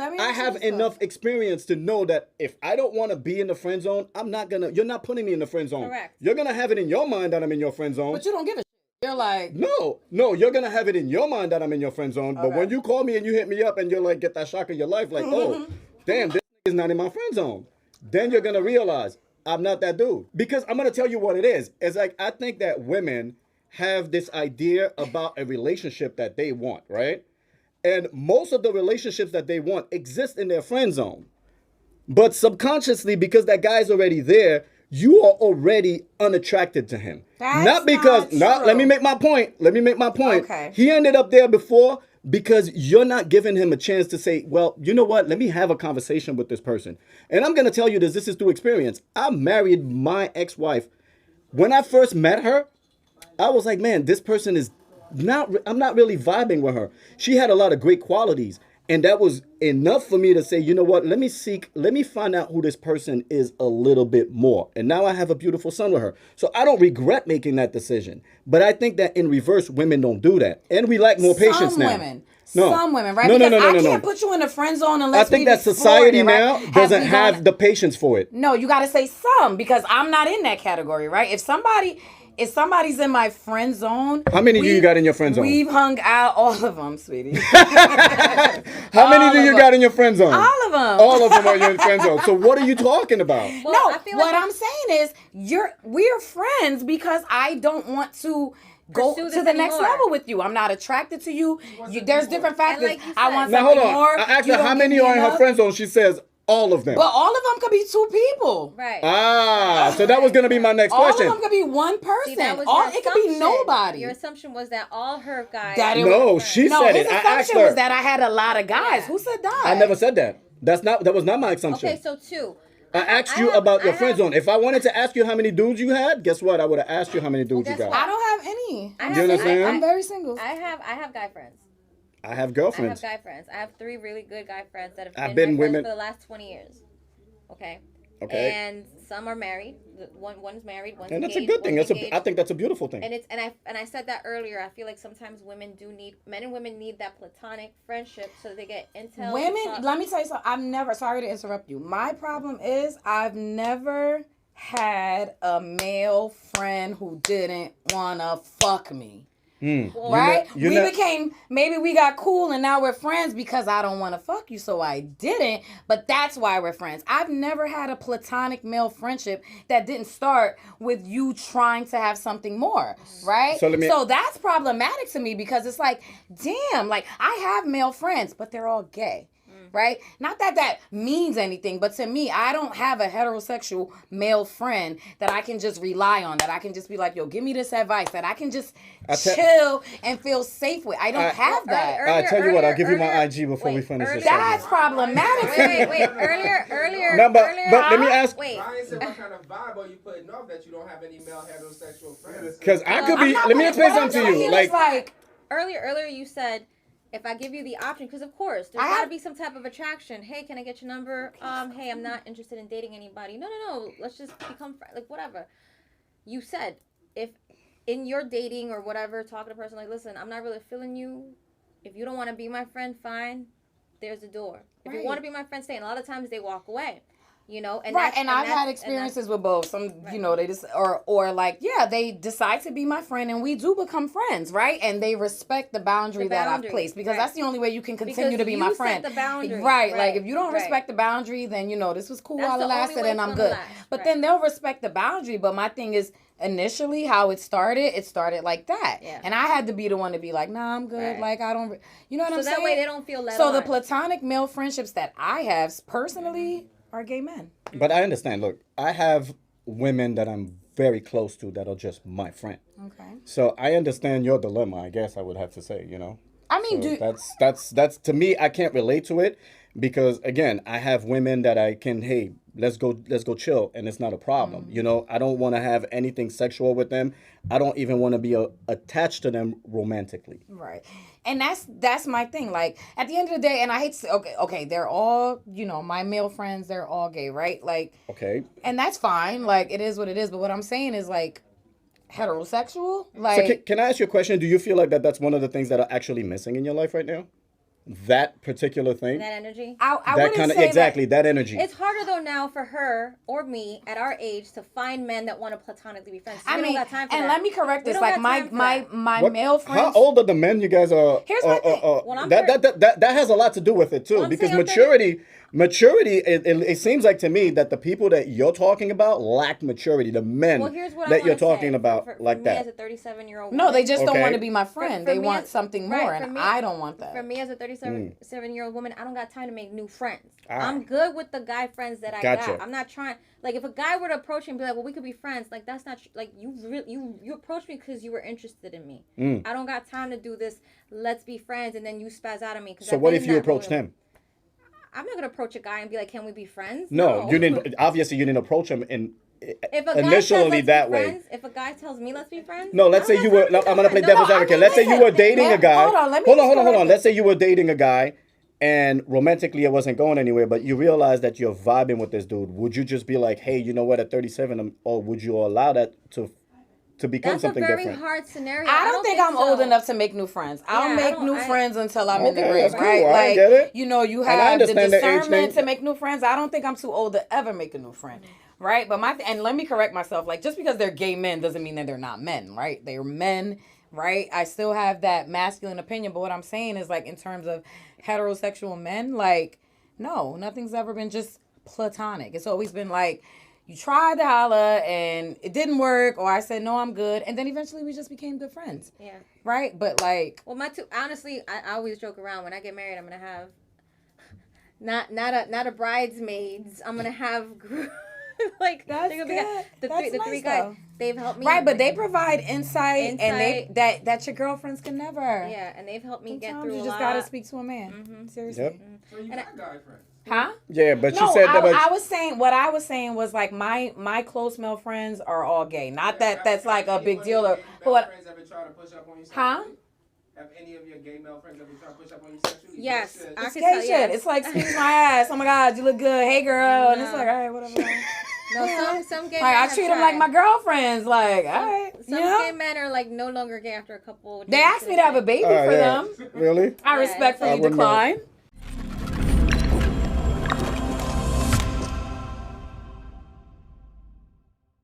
I have enough experience to know that if I don't want to be in the friend zone, you're not putting me in the friend zone. Correct. You're going to have it in your mind that I'm in your friend zone. But you don't give a shit. You're like... No, you're going to have it in your mind that I'm in your friend zone. But when you call me and you hit me up and you're like, get that shock of your life, like, oh, damn, this is not in my friend zone. Then you're going to realize I'm not that dude. Because I'm going to tell you what it is. It's like, I think that women have this idea about a relationship that they want, right? And most of the relationships that they want exist in their friend zone. But subconsciously, because that guy's already there, you are already unattracted to him. Let me make my point. Okay. He ended up there before because you're not giving him a chance to say, well, you know what? Let me have a conversation with this person. And I'm going to tell you this is through experience. I married my ex-wife. When I first met her, I was like, man, this person is I'm not really vibing with her. She had a lot of great qualities. And that was enough for me to say, you know what, let me find out who this person is a little bit more. And now I have a beautiful son with her. So I don't regret making that decision. But I think that in reverse, women don't do that. And we lack more patience now. Some women, right? No, I can't put you in the friend zone unless I think that society now doesn't have the patience for it. No, you got to say some, because I'm not in that category, right? If somebody's in my friend zone... How many do you got in your friend zone? We've hung out, all of them, sweetie. How many do you got in your friend zone? All of them. All of them are in your friend zone. So what are you talking about? Well, no, what I'm saying is we're friends because I don't want to go to the next level with you. I'm not attracted to you. There's different factors. Like I want now, something hold on. more. I asked her how many are in her friend zone. She says all of them. But all of them could be two people. Right. So that was going to be my next question. All of them could be one person. See, It could be nobody. Your assumption was that all her guys... She said it. His I asked assumption her. was that I had a lot of guys. Yeah. Who said that? I never said that. That was not my assumption. Okay, so two. I asked you about your friend zone. If I wanted to ask you how many dudes you had, guess what? I would have asked you how many dudes you got. I don't have any. You understand? I'm very single. I have guy friends. I have girlfriends. I have guy friends. I have 3 really good guy friends that have been my women friends for the last 20 years. Okay. And some are married. One's married. One's and that's engaged, a good thing. Engaged. I think that's a beautiful thing. And I said that earlier. I feel like sometimes men and women need that platonic friendship so that they get intel. Women, let me tell you something. Sorry to interrupt you. My problem is I've never had a male friend who didn't wanna fuck me. Right? Maybe we got cool and now we're friends because I don't want to fuck you, so I didn't. But that's why we're friends. I've never had a platonic male friendship that didn't start with you trying to have something more, right? So that's problematic to me because it's like, damn, like I have male friends, but they're all gay. Right? Not that means anything, but to me, I don't have a heterosexual male friend that I can just rely on, that I can just be like, yo, give me this advice, that I can just chill and feel safe with. I don't have that. I tell you what, I'll give you my IG before we finish this. That's problematic. Wait. Earlier. No, but let me ask. Wait. Brian said, what kind of vibe are you putting off that you don't have any male heterosexual friends? Because I could be. Let me explain something to you. Like earlier, you said, if I give you the option, because of course there's got to be some type of attraction. Hey, can I get your number? Hey, I'm not interested in dating anybody. No. Let's just become friends. Like whatever. You said if in your dating or whatever, talking to a person like, listen, I'm not really feeling you. If you don't want to be my friend, fine. There's a door. If you want to be my friend, stay. And a lot of times they walk away. You know, and I've had experiences with both. Some, you know, they just or like, they decide to be my friend, and we do become friends, right? And they respect the boundary that I've placed because that's the only way you can continue to be my friend. Set the boundary. Right? Like if you don't respect the boundary, then you know this was cool while it lasted, and I'm good. But then they'll respect the boundary. But my thing is, initially how it started like that. Yeah. And I had to be the one to be like, nah, I'm good. Right. Like I don't, you know what I'm saying? So that way they don't feel let So on. the platonic male friendships that I have personally are gay men. But I understand. Look, I have women that I'm very close to that are just my friend. Okay. So I understand your dilemma, I guess I would have to say, you know. I mean, that's to me, I can't relate to it because again, I have women that I can, hey, let's go chill, and it's not a problem. You know, I don't want to have anything sexual with them. I don't even want to be attached to them romantically. Right. And that's my thing. Like at the end of the day, and I hate to say, okay, they're all, you know, my male friends, they're all gay, right? Like, okay. And that's fine. Like it is what it is. But what I'm saying is like heterosexual. Like, so can I ask you a question? Do you feel like that's one of the things that are actually missing in your life right now? that particular thing. That energy. I That wouldn't kind of say exactly that energy. It's harder though now for her or me at our age to find men that want to platonically be friends. I We mean, don't got time for and that. let me correct We this. don't Like got time for that. my What- male friends. How old are the men you guys are? Here's my thing. Well, I'm that has a lot to do with it too, Well, I'm because saying I'm maturity. It seems like to me that the people that you're talking about lack maturity. The men Well, here's what I that you're wanna say. talking about for like me that. as a 37-year-old No, they just don't Okay. want to be my friend. For They me want as- something right, more, for and me- I don't want that. For me as a 37-year-old woman, I don't got time to make new friends. Ah. I'm good with the guy friends that I Gotcha. got. I'm not trying. Like if a guy were to approach me and be like, "Well, we could be friends," like that's not like you approached me because you were interested in me. I don't got time to do this. Let's be friends, and then you spaz out on me. So what if you approached him? I'm not gonna approach a guy and be like, "Can we be friends?" No, you didn't. Obviously, you didn't approach him If a guy initially says, "Let's that be way. friends," if a guy tells me let's be friends, No, let's I say don't you got were. time to be I'm gonna play friends. devil's No, I advocate. mean, Let's say you listen, were dating a man, guy. hold on, let me Hold just on. correct Let's say you were dating a guy, and romantically it wasn't going anywhere, but you realize that you're vibing with this dude. Would you just be like, hey, you know what? At 37, or would you allow that to become That's something a very different? hard scenario. I don't think I'm so. old enough to make new friends. I'll Yeah, I make don't- new I- friends until I'm in the Okay, grave, that's cool. right? I Like, get it. you know, you And I have the understand the age discernment thing. to make new friends. I don't think I'm too old to ever make a new friend, right? But and let me correct myself. Like, just because they're gay men doesn't mean that they're not men, right? They're men, right? I still have that masculine opinion, but what I'm saying is, like, in terms of heterosexual men, like, no, nothing's ever been just platonic. It's always been like, you tried to holla and it didn't work, or I said, no, I'm good. And then eventually we just became good friends. Yeah. Right? But like, Well, honestly, I always joke around. When I get married, I'm gonna have not a bridesmaids. I'm gonna have like That's they're gonna be good. the That's three nice, guys. though. They've helped me. right, but they provide insight, and they Insight. that your girlfriends can never. Yeah, and they've helped me get Sometimes through you a just lot. gotta speak to a man. Seriously. Yep. So you And got guy friends. Huh? Yeah, but No, you said that. But I was saying what I was saying was like my close male friends are all gay. Not that that's like a big deal. Or But what? friends ever try to push up on you Huh? sexually? Have any of your gay male friends ever try to push up on you sexually? Yes, Shit. I It's can gay tell. shit. Yes. It's like squeeze my ass. Oh my god, you look good. Hey girl, and it's No. like all right, whatever. No, some gay Like men I have treat them like tried. my girlfriends. Like all right, Some you know? gay men are like no longer gay after a couple. They days asked me to have a baby for yeah. them. Really? I Yeah, respectfully I wouldn't know. declined.